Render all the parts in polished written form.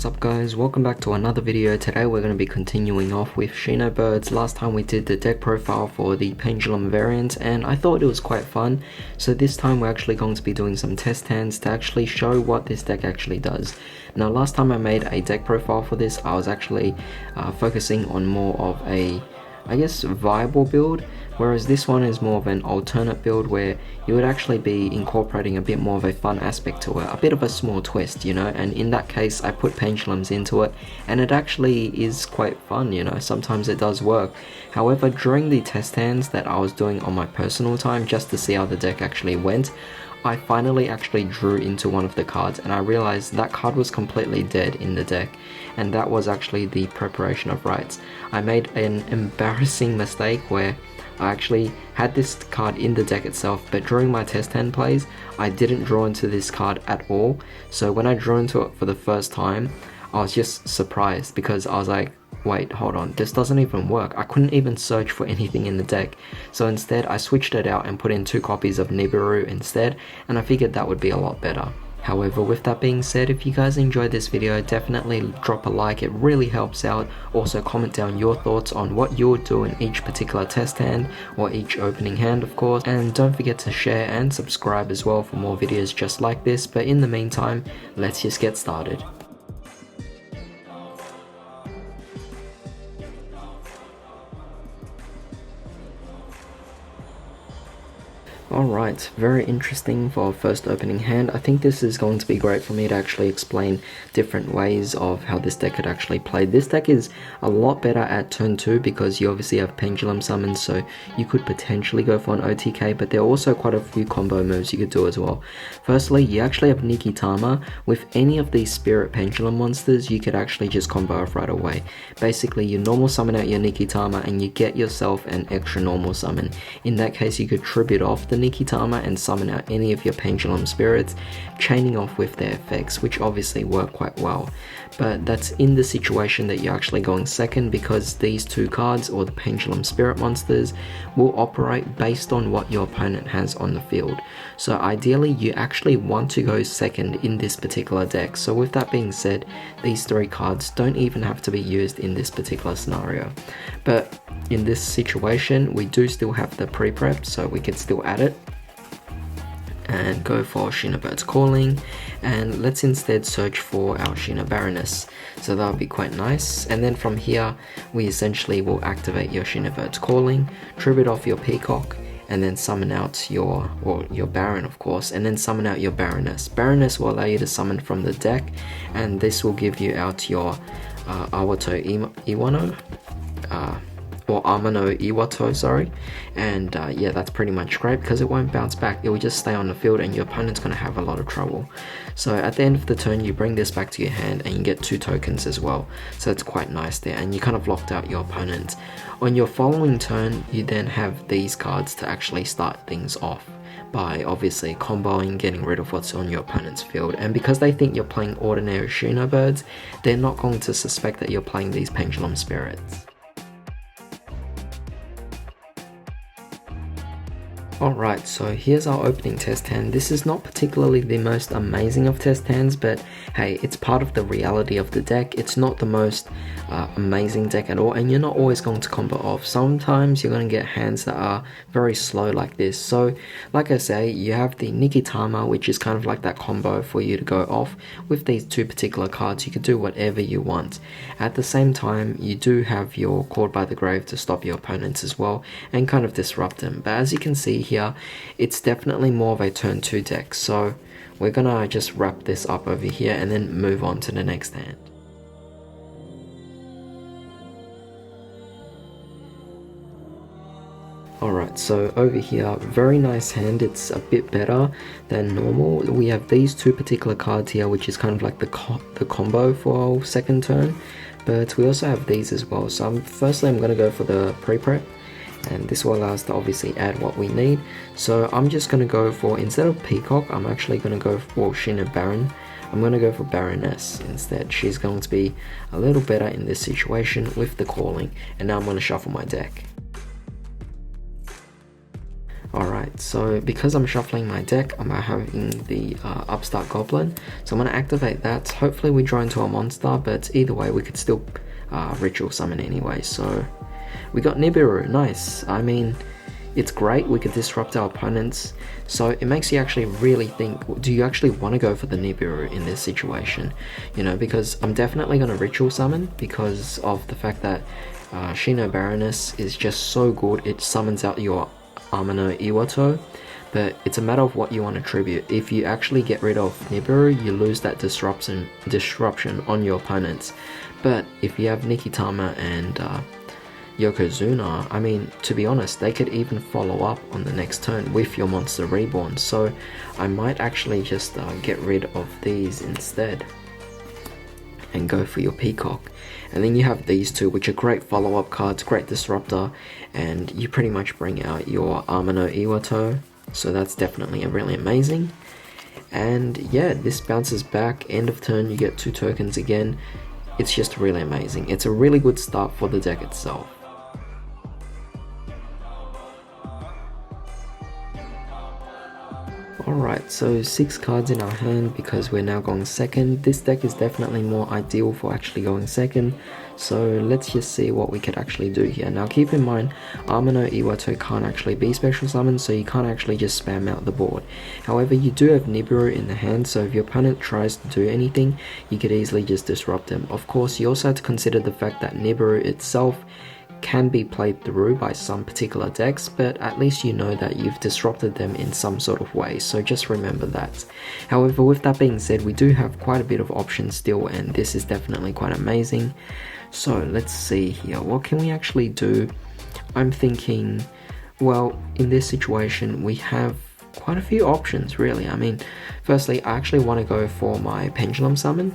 What's up guys, welcome back to another video. Today we're going to be continuing off with Shinobirds. Last time we did the deck profile for the pendulum variant and I thought it was quite fun. So this time we're actually going to be doing some test hands to actually show what this deck actually does. Now last time I made a deck profile for this, I was actually focusing on more of a, I guess, viable build, whereas this one is more of an alternate build where you would actually be incorporating a bit more of a fun aspect to it, a bit of a small twist, you know, and in that case I put pendulums into it and it actually is quite fun, you know, sometimes it does work. However, during the test hands that I was doing on my personal time just to see how the deck actually went, I finally actually drew into one of the cards and I realized that card was completely dead in the deck, and that was actually the Preparation of Rites. I made an embarrassing mistake where I actually had this card in the deck itself, but during my test hand plays I didn't draw into this card at all. So when I drew into it for the first time, I was just surprised because I was like, wait, hold on, this doesn't even work. I couldn't even search for anything in the deck. So instead I switched it out and put in 2 copies of Nibiru instead, and I figured that would be a lot better. However, with that being said, if you guys enjoyed this video, definitely drop a like, it really helps out. Also comment down your thoughts on what you would do in each particular test hand, or each opening hand of course, and don't forget to share and subscribe as well for more videos just like this. But in the meantime, let's just get started. Alright, very interesting for first opening hand. I think this is going to be great for me to actually explain different ways of how this deck could actually play. This deck is a lot better at turn 2 because you obviously have pendulum summons, so you could potentially go for an OTK, but there are also quite a few combo moves you could do as well. Firstly, you actually have Nikitama. With any of these spirit pendulum monsters, you could actually just combo off right away. Basically, you normal summon out your Nikitama and you get yourself an extra normal summon. In that case, you could tribute off the Nikitama and summon out any of your pendulum spirits, chaining off with their effects, which obviously work quite well. But that's in the situation that you're actually going second, because these 2 cards, or the pendulum spirit monsters, will operate based on what your opponent has on the field. So ideally you actually want to go second in this particular deck. So with that being said, these 3 cards don't even have to be used in this particular scenario. But in this situation we do still have the pre-prep, so we could still add it and go for Shinobird's Calling, and let's instead search for our Shinobaroness. So that would be quite nice. And then from here we essentially will activate your Shinobird's Calling, tribute off your Peacock, and then summon out your Baron of course, and then summon out your Baroness. Baroness will allow you to summon from the deck, and this will give you out your Awato Iwano, or Amano Iwato, sorry. And yeah, that's pretty much great because it won't bounce back, it will just stay on the field and your opponent's going to have a lot of trouble. So at the end of the turn you bring this back to your hand and you get 2 tokens as well, so it's quite nice there, and you kind of locked out your opponent. On your following turn you then have these cards to actually start things off by obviously comboing, getting rid of what's on your opponent's field. And because they think you're playing ordinary Shinobirds, they're not going to suspect that you're playing these pendulum spirits. Alright, so here's our opening test hand. This is not particularly the most amazing of test hands, but hey, it's part of the reality of the deck. It's not the most amazing deck at all, and you're not always going to combo off. Sometimes you're going to get hands that are very slow like this. So like I say, you have the Nikitama, which is kind of like that combo for you to go off. With these 2 particular cards you can do whatever you want. At the same time you do have your Called by the Grave to stop your opponents as well and kind of disrupt them. But as you can see here, it's definitely more of a turn 2 deck, so we're gonna just wrap this up over here and then move on to the next hand. Alright, so over here, very nice hand. It's a bit better than normal. We have these 2 particular cards here, which is kind of like the combo for our second turn, but we also have these as well. So firstly I'm going to go for the pre-prep, and this will allow us to obviously add what we need. So I'm just going to go for, instead of Peacock, I'm actually going to go for Shinobaron. I'm going to go for Baroness instead. She's going to be a little better in this situation with the calling. And now I'm going to shuffle my deck. Alright, so because I'm shuffling my deck, I'm having the Upstart Goblin, so I'm going to activate that. Hopefully we draw into a monster, but either way we could still ritual summon anyway. So we got Nibiru, nice. I mean, it's great, we could disrupt our opponents, so it makes you actually really think, do you actually want to go for the Nibiru in this situation? You know, because I'm definitely going to ritual summon because of the fact that Shinobird is just so good, it summons out your Amano Iwato, but it's a matter of what you want to tribute. If you actually get rid of Nibiru, you lose that disruption on your opponents. But if you have Nikitama and Yokozuna, I mean, to be honest, they could even follow up on the next turn with your monster reborn, so I might actually just get rid of these instead and go for your Peacock. And then you have these two, which are great follow-up cards, great disruptor, and you pretty much bring out your Amano Iwato, so that's definitely really amazing. And yeah, this bounces back, end of turn you get 2 tokens again. It's just really amazing. It's a really good start for the deck itself. Alright, so 6 cards in our hand because we're now going second. This deck is definitely more ideal for actually going second, so let's just see what we could actually do here. Now keep in mind, Amano Iwato can't actually be special summoned, so you can't actually just spam out the board. However, you do have Nibiru in the hand, so if your opponent tries to do anything, you could easily just disrupt them. Of course, you also have to consider the fact that Nibiru itself can be played through by some particular decks, but at least you know that you've disrupted them in some sort of way, so just remember that. However, with that being said, we do have quite a bit of options still, and this is definitely quite amazing. So let's see here, what can we actually do? I'm thinking, well, in this situation we have quite a few options really. I mean, firstly, I actually want to go for my pendulum summon,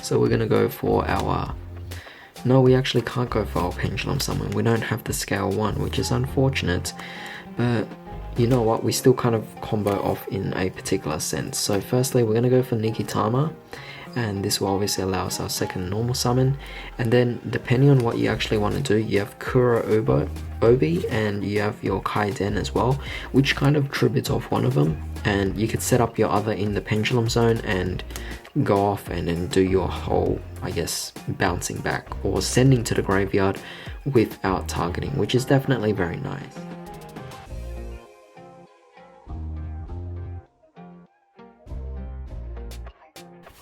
so we're going to go for our... No, we actually can't go for our pendulum summon. We don't have the scale 1, which is unfortunate, but you know what, we still kind of combo off in a particular sense. So firstly, we're going to go for Nikitama, and this will obviously allow us our second normal summon. And then depending on what you actually want to do, you have Kuro Obi and you have your Kaiden as well, which kind of tributes off one of them, and you could set up your other in the pendulum zone and go off and then do your whole, I guess, bouncing back or sending to the graveyard without targeting, which is definitely very nice.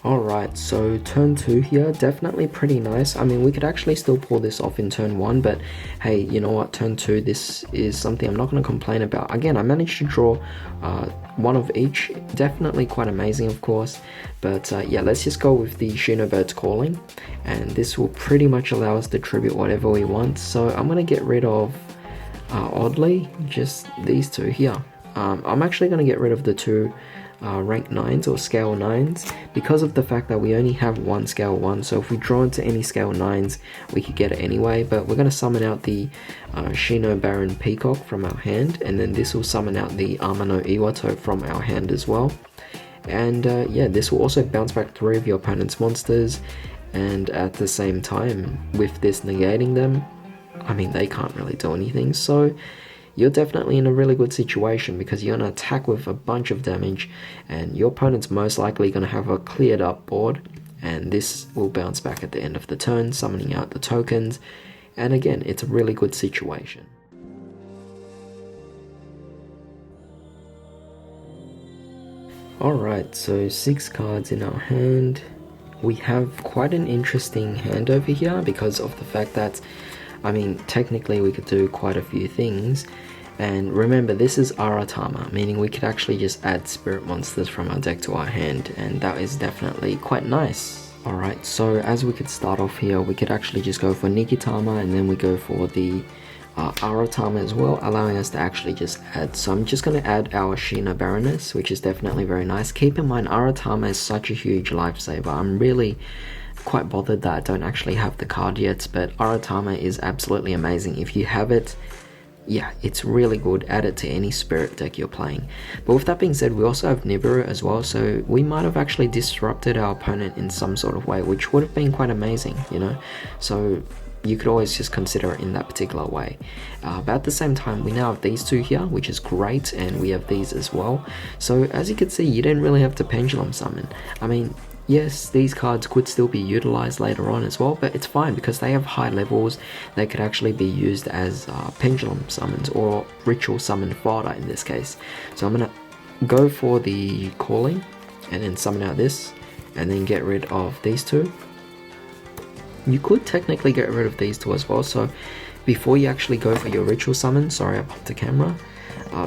Alright, so turn 2 here, definitely pretty nice. I mean, we could actually still pull this off in turn 1, but hey, you know what, turn 2, this is something I'm not going to complain about. Again, I managed to draw one of each, definitely quite amazing of course, but yeah, let's just go with the Shinobirds Calling, and this will pretty much allow us to tribute whatever we want. So I'm going to get rid of, oddly, just these two here. I'm actually going to get rid of the two rank 9s or scale 9s because of the fact that we only have one scale 1, so if we draw into any scale 9s we could get it anyway. But we're going to summon out the Shinobird Peacock from our hand, and then this will summon out the Amano Iwato from our hand as well. And yeah, this will also bounce back 3 of your opponent's monsters, and at the same time with this negating them, I mean, they can't really do anything, so you're definitely in a really good situation because you're going to attack with a bunch of damage and your opponent's most likely going to have a cleared up board, and this will bounce back at the end of the turn, summoning out the tokens, and again, it's a really good situation. Alright, so 6 cards in our hand. We have quite an interesting hand over here because of the fact that, I mean, technically we could do quite a few things. And remember, this is Aratama, meaning we could actually just add spirit monsters from our deck to our hand, and that is definitely quite nice. Alright, so as we could start off here, we could actually just go for Nikitama, and then we go for the Aratama as well, allowing us to actually just add. So I'm just going to add our Shinobird, which is definitely very nice. Keep in mind, Aratama is such a huge lifesaver. I'm really quite bothered that I don't actually have the card yet, but Aratama is absolutely amazing. If you have it, yeah, it's really good. Add it to any spirit deck you're playing. But with that being said, we also have Nibiru as well, so we might have actually disrupted our opponent in some sort of way, which would have been quite amazing, you know. So you could always just consider it in that particular way. But at the same time, we now have these two here, which is great, and we have these as well. So as you can see, you didn't really have to pendulum summon. I mean, yes, these cards could still be utilized later on as well, but it's fine because they have high levels. They could actually be used as pendulum summons or ritual summon fodder in this case. So I'm gonna go for the calling and then summon out this and then get rid of these two. You could technically get rid of these two as well, so before you actually go for your ritual summon, sorry I popped the camera,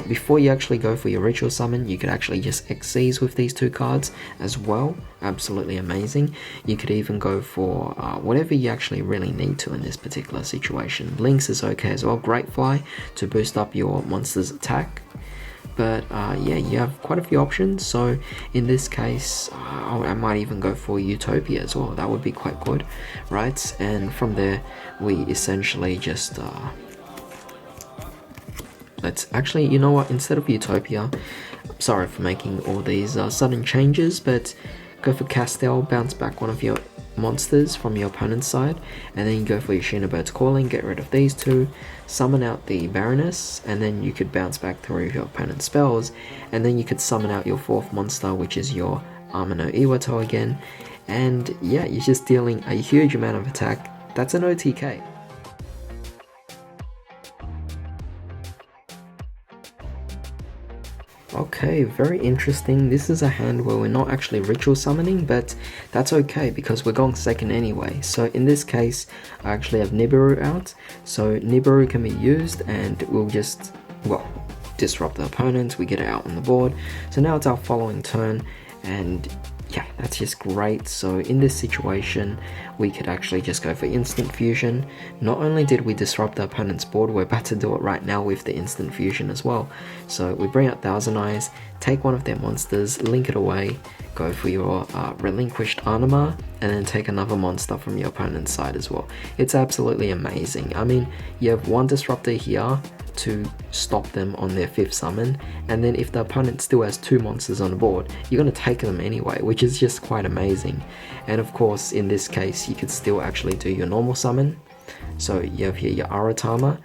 before you actually go for your ritual summon, you could actually just Xyz with these two cards as well. Absolutely amazing. You could even go for whatever you actually really need to in this particular situation. Lynx is okay as well, Great Fly to boost up your monster's attack. But yeah, you have quite a few options, so in this case I might even go for Utopia as well. That would be quite good, right? And from there we essentially just let's actually, you know what, instead of Utopia, sorry for making all these sudden changes, but go for Castell, bounce back one of your monsters from your opponent's side, and then you go for your Shinobird's Calling, get rid of these two, summon out the Baroness, and then you could bounce back through your opponent's spells, and then you could summon out your fourth monster, which is your Amano Iwato again, and yeah, you're just dealing a huge amount of attack. That's an OTK. Okay, very interesting. This is a hand where we're not actually ritual summoning, but that's okay because we're going second anyway. So in this case, I actually have Nibiru out. So Nibiru can be used and we'll just, well, disrupt the opponent. We get it out on the board. So now it's our following turn and yeah, that's just great. So in this situation, we could actually just go for instant fusion. Not only did we disrupt the opponent's board, we're about to do it right now with the instant fusion as well. So we bring out Thousand Eyes, take one of their monsters, link it away, go for your relinquished Anima, and then take another monster from your opponent's side as well. It's absolutely amazing. I mean, you have one disruptor here to stop them on their fifth summon, and then if the opponent still has two monsters on the board, you're going to take them anyway, which is just quite amazing. And of course, in this case, you could still actually do your normal summon. So you have here your Aratama,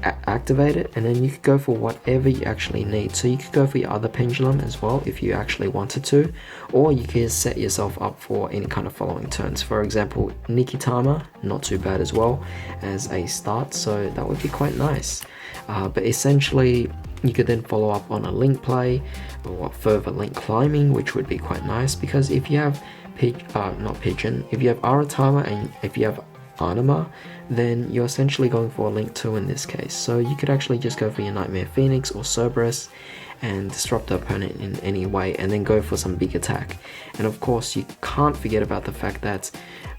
activate it, and then you could go for whatever you actually need. So you could go for your other pendulum as well if you actually wanted to, or you could set yourself up for any kind of following turns. For example, Nikitama, not too bad as well as a start, so that would be quite nice. But essentially you could then follow up on a link play or further link climbing, which would be quite nice, because if you have if you have Aratama and if you have Anima, then you're essentially going for a link 2 in this case. So you could actually just go for your Nightmare Phoenix or Cerberus and disrupt the opponent in any way, and then go for some big attack. And of course, you can't forget about the fact that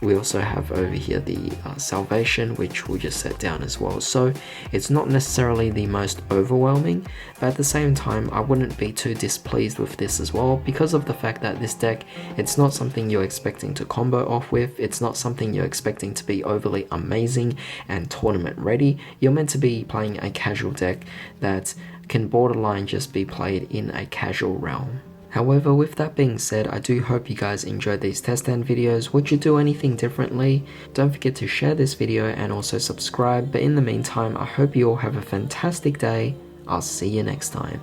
we also have over here the Salvation, which we'll just set down as well. So it's not necessarily the most overwhelming, but at the same time, I wouldn't be too displeased with this as well, because of the fact that this deck, it's not something you're expecting to combo off with, it's not something you're expecting to be overly amazing and tournament ready. You're meant to be playing a casual deck that can borderline just be played in a casual realm. However, with that being said, I do hope you guys enjoyed these test stand videos. Would you do anything differently? Don't forget to share this video and also subscribe. But in the meantime, I hope you all have a fantastic day. I'll see you next time.